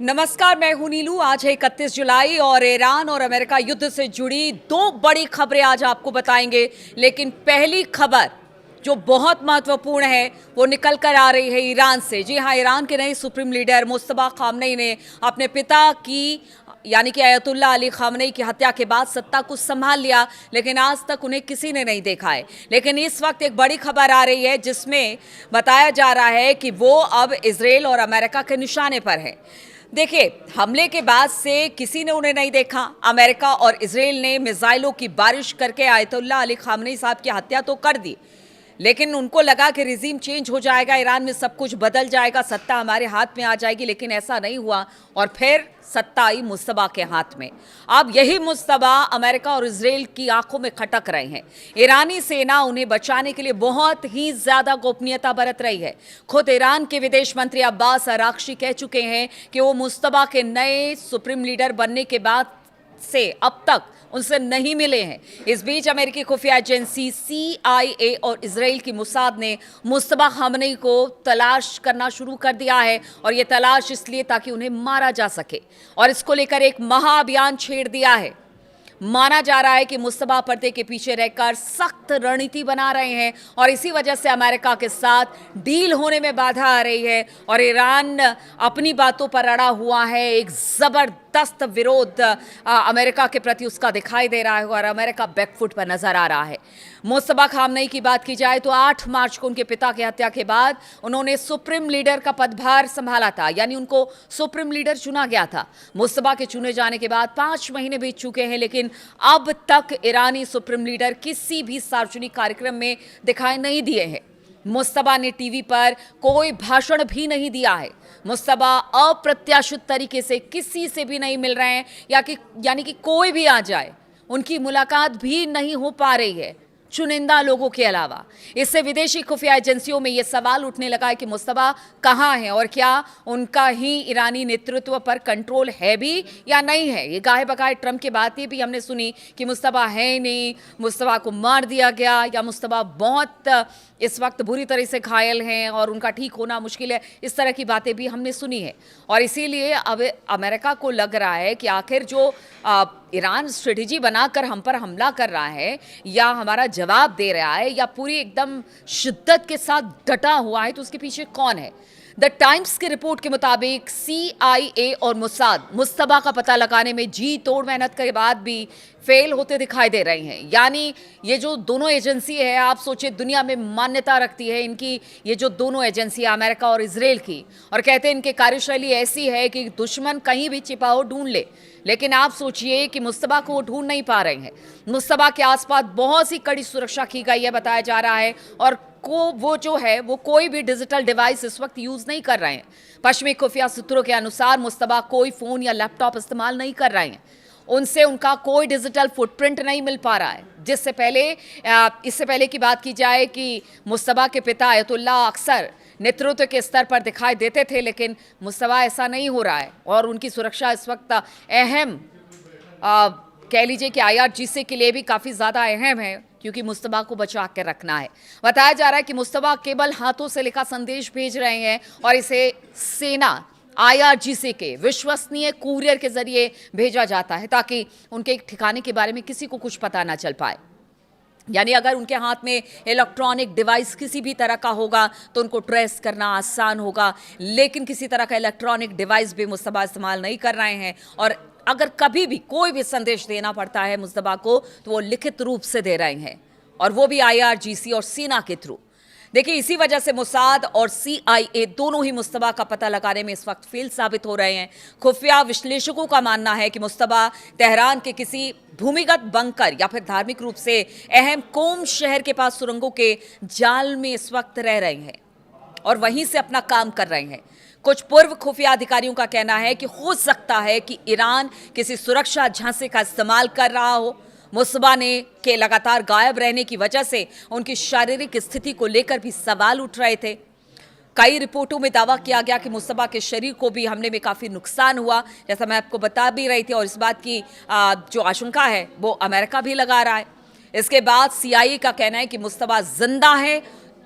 नमस्कार, मैं हूं नीलू। आज है 31 जुलाई और ईरान और अमेरिका युद्ध से जुड़ी दो बड़ी खबरें आज आपको बताएंगे। लेकिन पहली खबर जो बहुत महत्वपूर्ण है वो निकल कर आ रही है ईरान से। जी हां, ईरान के नए सुप्रीम लीडर मुस्तफा खामनेई ने अपने पिता की यानी कि अयतुल्ला अली खामनेई की हत्या के बाद सत्ता को संभाल लिया, लेकिन आज तक उन्हें किसी ने नहीं देखा है। लेकिन इस वक्त एक बड़ी खबर आ रही है जिसमें बताया जा रहा है कि वो अब इजराइल और अमेरिका के निशाने पर है। देखिए, हमले के बाद से किसी ने उन्हें नहीं देखा। अमेरिका और इजराइल ने मिसाइलों की बारिश करके आयतुल्ला अली खामनेई साहब की हत्या तो कर दी, लेकिन उनको लगा कि रिजीम चेंज हो जाएगा, ईरान में सब कुछ बदल जाएगा, सत्ता हमारे हाथ में आ जाएगी। लेकिन ऐसा नहीं हुआ और फिर सत्ता आई मुस्तफा के हाथ में। अब यही मुस्तफा अमेरिका और इजराइल की आंखों में खटक रहे हैं। ईरानी सेना उन्हें बचाने के लिए बहुत ही ज्यादा गोपनीयता बरत रही है। खुद ईरान के विदेश मंत्री अब्बास अराक्ची कह चुके हैं कि वो मुस्तफा के नए सुप्रीम लीडर बनने के बाद से अब तक उनसे नहीं मिले हैं। इस बीच अमेरिकी खुफिया एजेंसी CIA और इजराइल की मुसाद ने मुस्तफा खामनेई को तलाश करना शुरू कर दिया है, और ये तलाश इसलिए ताकि उन्हें मारा जा सके, और इसको लेकर एक महाअभियान छेड़ दिया है। माना जा रहा है कि मुस्तफा पर्दे के पीछे रहकर सख्त रणनीति बना रहे हैं, और इसी वजह से अमेरिका के साथ डील होने में बाधा आ रही है, और ईरान अपनी बातों पर अड़ा हुआ है। एक जबरदस्त विरोध अमेरिका के प्रति उसका दिखाई दे रहा है, और अमेरिका बैकफुट पर नजर आ रहा है। मुस्तफा खामनेई की बात की जाए तो 8 मार्च को उनके पिता की हत्या के बाद उन्होंने सुप्रीम लीडर का पदभार संभाला था, यानी उनको सुप्रीम लीडर चुना गया था। मुस्तफा के चुने जाने के बाद 5 महीने बीत चुके हैं, लेकिन अब तक ईरानी सुप्रीम लीडर किसी भी सार्वजनिक कार्यक्रम में दिखाई नहीं दिए हैं। मुस्तफा ने टीवी पर कोई भाषण भी नहीं दिया है। मुस्तफा अप्रत्याशित तरीके से किसी से भी नहीं मिल रहे हैं, यानी कि कोई भी आ जाए उनकी मुलाकात भी नहीं हो पा रही है, चुनिंदा लोगों के अलावा। इससे विदेशी खुफिया एजेंसियों में यह सवाल उठने लगा है कि मुस्तफा कहां है, और क्या उनका ही ईरानी नेतृत्व पर कंट्रोल है भी या नहीं है। ये गाहे बगाहे ट्रंप की बातें भी हमने सुनी कि मुस्तफा है ही नहीं, मुस्तफा को मार दिया गया, या मुस्तफा बहुत इस वक्त बुरी तरह से घायल हैं और उनका ठीक होना मुश्किल है। इस तरह की बातें भी हमने सुनी है, और इसीलिए अब अमेरिका को लग रहा है कि आखिर जो ईरान स्ट्रेटेजी बनाकर हम पर हमला कर रहा है, या हमारा जवाब दे रहा है, या पूरी एकदम शिद्दत के साथ डटा हुआ है, तो उसके पीछे कौन है। द टाइम्स की रिपोर्ट के मुताबिक CIA और मुसाद मुस्तफा का पता लगाने में जी तोड़ मेहनत के बाद भी फेल होते दिखाई दे रहे हैं। यानी ये जो दोनों एजेंसी है, आप सोचिए, दुनिया में मान्यता रखती है इनकी ये जो दोनों एजेंसी अमेरिका और इजराइल की, और कहते हैं इनकी कार्यशैली ऐसी है कि दुश्मन कहीं भी छिपा हो ढूंढ ले। लेकिन आप सोचिए कि मुस्तफा को वो ढूंढ नहीं पा रहे हैं। मुस्तफा के आसपास बहुत सी कड़ी सुरक्षा की गई है, बताया जा रहा है, और वो जो है वो कोई भी डिजिटल डिवाइस इस वक्त यूज नहीं कर रहे हैं। पश्चिमी खुफिया सूत्रों के अनुसार मुस्तफा कोई फोन या लैपटॉप इस्तेमाल नहीं कर रहे हैं, उनसे उनका कोई डिजिटल फुटप्रिंट नहीं मिल पा रहा है। इससे पहले की बात की जाए कि मुस्तफा के पिता अयतुल्ला अक्सर नेतृत्व के स्तर पर दिखाई देते थे, लेकिन मुस्तफा ऐसा नहीं हो रहा है, और उनकी सुरक्षा इस वक्त अहम कह लीजिए कि IRGC के लिए भी काफ़ी ज़्यादा अहम है, क्योंकि मुस्तफा को बचा के रखना है। बताया जा रहा है कि मुस्तफा केवल हाथों से लिखा संदेश भेज रहे हैं, और इसे सेना IRGC के विश्वसनीय कुरियर के जरिए भेजा जाता है, ताकि उनके ठिकाने के बारे में किसी को कुछ पता ना चल पाए। यानी अगर उनके हाथ में इलेक्ट्रॉनिक डिवाइस किसी भी तरह का होगा तो उनको ट्रेस करना आसान होगा, लेकिन किसी तरह का इलेक्ट्रॉनिक डिवाइस भी मुस्तफा इस्तेमाल नहीं कर रहे हैं। और अगर कभी भी कोई भी संदेश देना पड़ता है मुस्तफा को, तो वो लिखित रूप से दे रहे हैं, और वो भी IRGC और सेना के थ्रू। देखिए, इसी वजह से मुसाद और CIA दोनों ही मुस्तफा का पता लगाने में इस वक्त फेल साबित हो रहे हैं। खुफिया विश्लेषकों का मानना है कि मुस्तफा तेहरान के किसी भूमिगत बंकर या फिर धार्मिक रूप से अहम कोम शहर के पास सुरंगों के जाल में इस वक्त रह रहे हैं, और वहीं से अपना काम कर रहे हैं। कुछ पूर्व खुफिया अधिकारियों का कहना है कि हो सकता है कि ईरान किसी सुरक्षा झांसे का इस्तेमाल कर रहा हो। मुस्तफा के लगातार गायब रहने की वजह से उनकी शारीरिक स्थिति को लेकर भी सवाल उठ रहे थे। कई रिपोर्टों में दावा किया गया कि मुस्तफा के शरीर को भी हमले में काफ़ी नुकसान हुआ, जैसा मैं आपको बता भी रही थी, और इस बात की जो आशंका है वो अमेरिका भी लगा रहा है। इसके बाद CIA का कहना है कि मुस्तफा जिंदा है,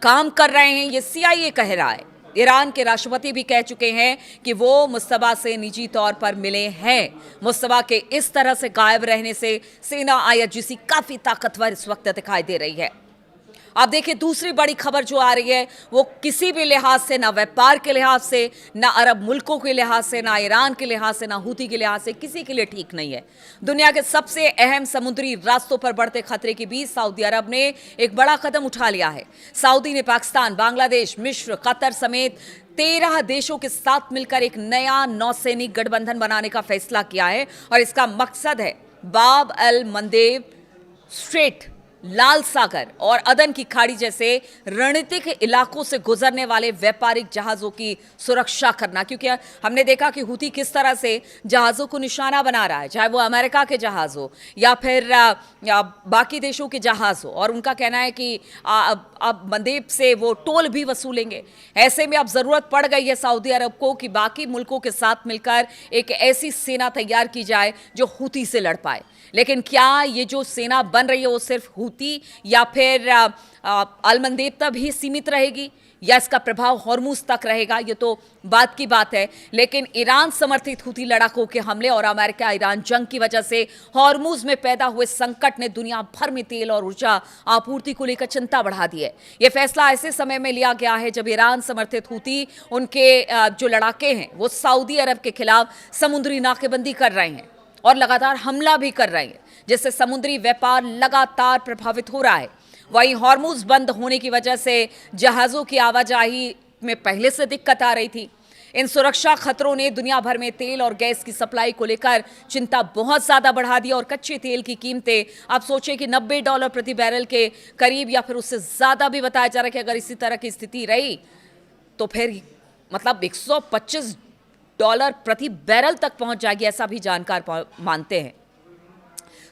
काम कर रहे हैं, ये CIA कह रहा है। ईरान के राष्ट्रपति भी कह चुके हैं कि वो मुस्तफा से निजी तौर पर मिले हैं। मुस्तफा के इस तरह से गायब रहने से सेना आईआरजीसी काफी ताकतवर इस वक्त दिखाई दे रही है। अब देखिए दूसरी बड़ी खबर जो आ रही है वो किसी भी लिहाज से, ना व्यापार के लिहाज से, ना अरब मुल्कों के लिहाज से, ना ईरान के लिहाज से, ना हूती के लिहाज से, किसी के लिए ठीक नहीं है। दुनिया के सबसे अहम समुद्री रास्तों पर बढ़ते खतरे के बीच सऊदी अरब ने एक बड़ा कदम उठा लिया है। सऊदी ने पाकिस्तान, बांग्लादेश, मिस्र, कतर समेत 13 देशों के साथ मिलकर एक नया नौसैनिक गठबंधन बनाने का फैसला किया है और इसका मकसद है बाब अल मंदेब स्ट्रेट, लाल सागर और अदन की खाड़ी जैसे रणनीतिक इलाकों से गुजरने वाले व्यापारिक जहाजों की सुरक्षा करना। क्योंकि हमने देखा कि हूती किस तरह से जहाजों को निशाना बना रहा है, चाहे वो अमेरिका के जहाज हो या फिर बाकी देशों के जहाज हो, और उनका कहना है कि अब मंदेब से वो टोल भी वसूलेंगे। ऐसे में अब जरूरत पड़ गई है सऊदी अरब को कि बाकी मुल्कों के साथ मिलकर एक ऐसी सेना तैयार की जाए जो हूती से लड़ पाए। लेकिन क्या ये जो सेना बन रही है वो सिर्फ हूती या फिर अलमंदेब तक ही सीमित रहेगी या इसका प्रभाव हॉर्मुज तक रहेगा, ये तो बात की बात है। लेकिन ईरान समर्थित हूती लड़ाकों के हमले और अमेरिका ईरान जंग की वजह से हॉर्मुज में पैदा हुए संकट ने दुनिया भर में तेल और ऊर्जा आपूर्ति को लेकर चिंता बढ़ा दी है। यह फैसला ऐसे समय में लिया गया है जब ईरान समर्थित हूती, उनके जो लड़ाके हैं वो सऊदी अरब के खिलाफ समुद्री नाकेबंदी कर रहे हैं और लगातार हमला भी कर रहे हैं, जिससे समुद्री व्यापार लगातार प्रभावित हो रहा है। वहीं हॉर्मुज बंद होने की वजह से जहाज़ों की आवाजाही में पहले से दिक्कत आ रही थी। इन सुरक्षा खतरों ने दुनिया भर में तेल और गैस की सप्लाई को लेकर चिंता बहुत ज़्यादा बढ़ा दी और कच्चे तेल की कीमतें आप सोचें कि $90 प्रति बैरल के करीब या फिर उससे ज़्यादा भी बताया जा रहा है कि अगर इसी तरह की स्थिति रही तो फिर मतलब $125 प्रति बैरल तक पहुंच जाएगी, ऐसा भी जानकार मानते हैं।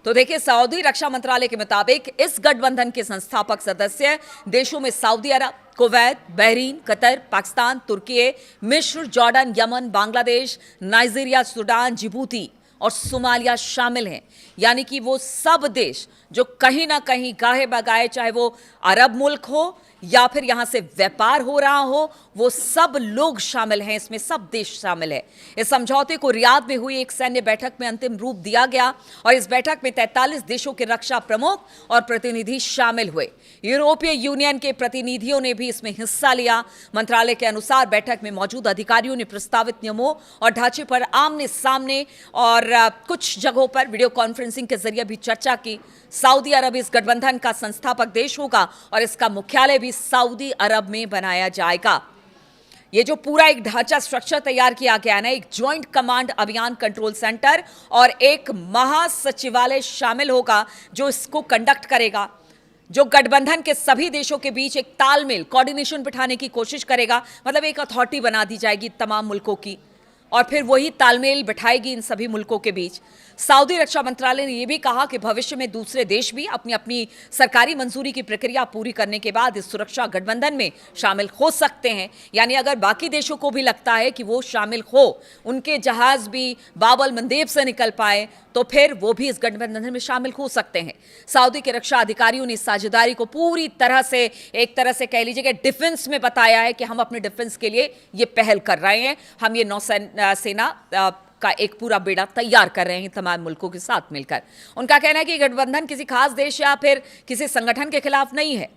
तो देखिए, सऊदी रक्षा मंत्रालय के मुताबिक इस गठबंधन के संस्थापक सदस्य देशों में सऊदी अरब, कुवैत, बहरीन, कतर, पाकिस्तान, तुर्की, मिस्र, Jordan, Yemen, Bangladesh, Nigeria, Sudan, Djibouti और सोमालिया शामिल हैं। यानी कि वो सब देश जो कहीं ना कहीं गाहे बगाए, चाहे वो अरब मुल्क हो या फिर यहां से व्यापार हो रहा हो, वो सब लोग शामिल हैं, इसमें सब देश शामिल है। इस समझौते को रियाद में हुई एक सैन्य बैठक में अंतिम रूप दिया गया और इस बैठक में 43 देशों के रक्षा प्रमुख और प्रतिनिधि शामिल हुए। यूरोपीय यूनियन के प्रतिनिधियों ने भी इसमें हिस्सा लिया। मंत्रालय के अनुसार बैठक में मौजूद अधिकारियों ने प्रस्तावित नियमों और ढांचे पर आमने सामने और कुछ जगहों पर वीडियो कॉन्फ्रेंसिंग के जरिए भी चर्चा की। सऊदी अरब इस गठबंधन का संस्थापक देश होगा और इसका मुख्यालय भी सऊदी अरब में बनाया जाएगा। ये जो पूरा एक ढांचा स्ट्रक्चर तैयार किया गया है ना, एक ज्वाइंट कमांड अभियान कंट्रोल सेंटर और एक महासचिवालय शामिल होगा जो इसको कंडक्ट करेगा, जो गठबंधन के सभी देशों के बीच एक तालमेल, कोऑर्डिनेशन बिठाने की कोशिश करेगा। मतलब एक अथॉरिटी बना दी जाएगी तमाम मुल्कों की और फिर वही तालमेल बिठाएगी इन सभी मुल्कों के बीच। सऊदी रक्षा मंत्रालय ने यह भी कहा कि भविष्य में दूसरे देश भी अपनी अपनी सरकारी मंजूरी की प्रक्रिया पूरी करने के बाद इस सुरक्षा गठबंधन में शामिल हो सकते हैं। यानी अगर बाकी देशों को भी लगता है कि वो शामिल हो, उनके जहाज भी बाब अल मंदेब से निकल पाए, तो फिर वो भी इस गठबंधन में शामिल हो सकते हैं। सऊदी के रक्षा अधिकारियों ने इस साझेदारी को पूरी तरह से, एक तरह से कह लीजिए कि डिफेंस में बताया है कि हम अपने डिफेंस के लिए ये पहल कर रहे हैं, हम ये नौसेना का एक पूरा बेड़ा तैयार कर रहे हैं तमाम मुल्कों के साथ मिलकर। उनका कहना है कि गठबंधन किसी खास देश या फिर किसी संगठन के खिलाफ नहीं है।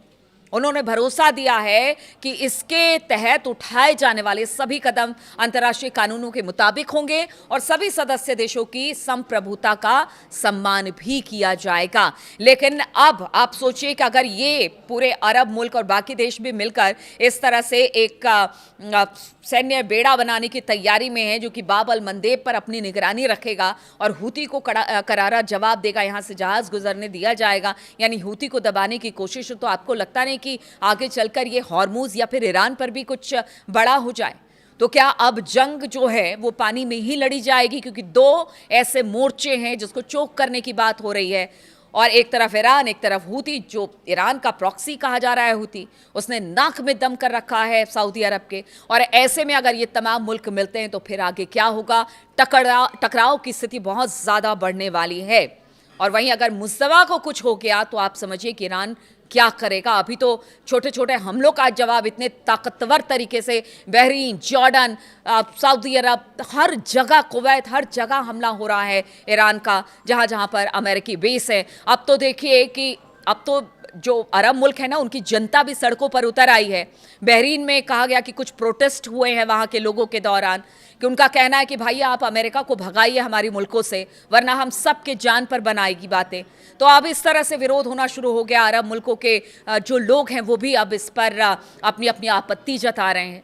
उन्होंने भरोसा दिया है कि इसके तहत उठाए जाने वाले सभी कदम अंतर्राष्ट्रीय कानूनों के मुताबिक होंगे और सभी सदस्य देशों की संप्रभुता का सम्मान भी किया जाएगा। लेकिन अब आप सोचिए कि अगर ये पूरे अरब मुल्क और बाकी देश भी मिलकर इस तरह से एक सैन्य बेड़ा बनाने की तैयारी में है जो कि बाब अल मंदेब पर अपनी निगरानी रखेगा और हूती को करारा जवाब देगा, यहाँ से जहाज गुजरने दिया जाएगा, यानी हूती को दबाने की कोशिश, तो आपको लगता नहीं कि आगे चलकर ये हॉर्मुज या फिर ईरान पर भी कुछ बड़ा हो जाए? तो क्या अब जंग जो है वो पानी में ही लड़ी जाएगी? क्योंकि दो ऐसे मोर्चे हैं जिसको चोक करने की बात हो रही है, और एक तरफ ईरान, एक तरफ हूती, जो ईरान का प्रॉक्सी कहा जा रहा है हूती, उसने नाक में दम कर रखा है सऊदी अरब के। और ऐसे में अगर ये तमाम मुल्क मिलते हैं तो फिर आगे क्या होगा? टकराव की स्थिति बहुत ज़्यादा बढ़ने वाली है। और वहीं अगर मुस्तफा को कुछ हो गया तो आप समझिए कि ईरान क्या करेगा। अभी तो छोटे छोटे हमलों का जवाब इतने ताकतवर तरीके से बहरीन, जॉर्डन, सऊदी अरब, हर जगह, कुवैत, हर जगह हमला हो रहा है ईरान का, जहाँ जहाँ पर अमेरिकी बेस है। अब तो देखिए कि अब तो जो अरब मुल्क है ना, उनकी जनता भी सड़कों पर उतर आई है। बहरीन में कहा गया कि कुछ प्रोटेस्ट हुए हैं वहाँ के लोगों के दौरान, कि उनका कहना है कि भाई आप अमेरिका को भगाइए हमारी मुल्कों से, वरना हम सबके जान पर बनाएगी बातें। तो अब इस तरह से विरोध होना शुरू हो गया। अरब मुल्कों के जो लोग हैं वो भी अब इस पर अपनी अपनी आपत्ति जता रहे हैं।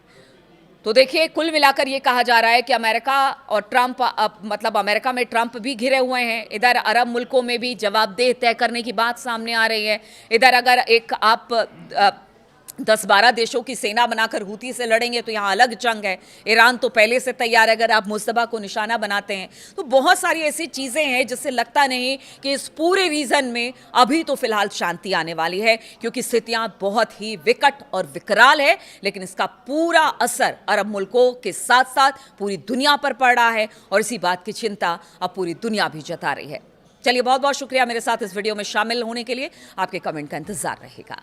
तो देखिए, कुल मिलाकर ये कहा जा रहा है कि अमेरिका और ट्रंप, मतलब अमेरिका में ट्रंप भी घिरे हुए हैं, इधर अरब मुल्कों में भी जवाबदेह तय करने की बात सामने आ रही है। इधर अगर एक आप 10-12 देशों की सेना बनाकर हूती से लड़ेंगे तो यहाँ अलग जंग है। ईरान तो पहले से तैयार है अगर आप मुस्तबा को निशाना बनाते हैं। तो बहुत सारी ऐसी चीज़ें हैं जिससे लगता नहीं कि इस पूरे रीजन में अभी तो फिलहाल शांति आने वाली है, क्योंकि स्थितियाँ बहुत ही विकट और विकराल है। लेकिन इसका पूरा असर अरब मुल्कों के साथ साथ पूरी दुनिया पर पड़ रहा है, और इसी बात की चिंता अब पूरी दुनिया भी जता रही है। चलिए, बहुत बहुत शुक्रिया मेरे साथ इस वीडियो में शामिल होने के लिए। आपके कमेंट का इंतजार रहेगा।